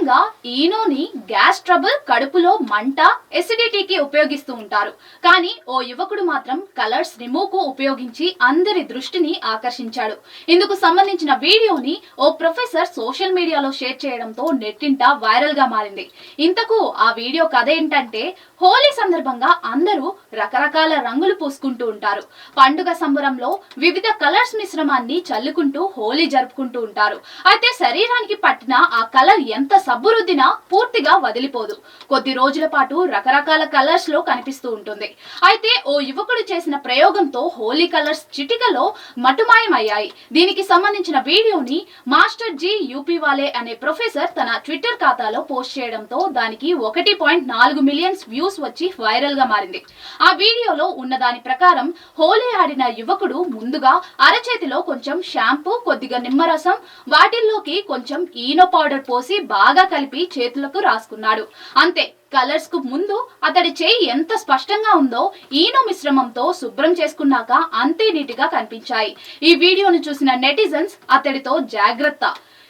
సాధారణంగా ఈనోని gas trouble, కడుపులో మంట, ఎసిడిటీకి ఉపయోగిస్తూ ఉంటారు. కానీ ఓ యువకుడు మాత్రం కలర్స్ రిమూవ్ కు ఉపయోగించి అందరి దృష్టిని ఆకర్షించాడు. ఇందుకు సంబంధించిన వీడియోని ఓ ప్రొఫెసర్ సోషల్ మీడియాలో షేర్ చేయడంతో నెట్టింట వైరల్ గా మారింది. ఇంతకు ఆ వీడియో కథ ఏంటంటే, హోలీ సందర్భంగా అందరూ రకరకాల రంగులు పూసుకుంటూ ఉంటారు. పండుగ సంబరంలో వివిధ కలర్స్ మిశ్రమాన్ని చల్లుకుంటూ హోలీ జరుపుకుంటూ ఉంటారు. అయితే శరీరానికి పట్టిన ఆ కలర్ ఎంత సబ్బు రుద్దినా పూర్తిగా వదిలిపోదు. కొద్ది రోజుల పాటు రకరకాల కలర్స్ లో కనిపిస్తూ ఉంటుంది. అయితే ఓ యువకుడు చేసిన ప్రయోగంతో హోలీ కలర్స్ చిటికలో మటుమాయమయ్యాయి. దీనికి సంబంధించిన వీడియోని మాస్టర్ జీ యూపీ వాలే అనే ప్రొఫెసర్ తన ట్విట్టర్ ఖాతాలో పోస్ట్ చేయడంతో దానికి 1.4 మిలియన్స్ వ్యూస్ వచ్చి వైరల్ గా మారింది. ఆ వీడియోలో ఉన్న దాని ప్రకారం హోలీ ఆడిన యువకుడు ముందుగా అరచేతిలో కొంచెం షాంపూ, కొద్దిగా నిమ్మరసం, వాటిల్లోకి కొంచెం ఈనో పౌడర్ పోసి బాగా కలిపి చేతులకు రాసుకున్నాడు. అంతే, కలర్స్ కు ముందు అతడి చేయి ఎంత స్పష్టంగా ఉందో ఈనో మిశ్రమంతో శుభ్రం చేసుకున్నాక అంతే నీటిగా కనిపించాయి. ఈ వీడియోను చూసిన నెటిజన్స్ అతడితో జాగ్రత్త,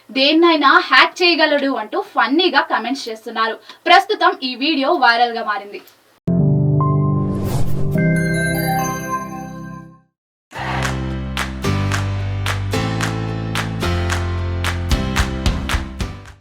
దేన్నైనా హ్యాక్ చేయగలడు అంటూ ఫన్నీగా కమెంట్స్ చేస్తున్నారు. ప్రస్తుతం ఈ వీడియో వైరల్ గా మారింది.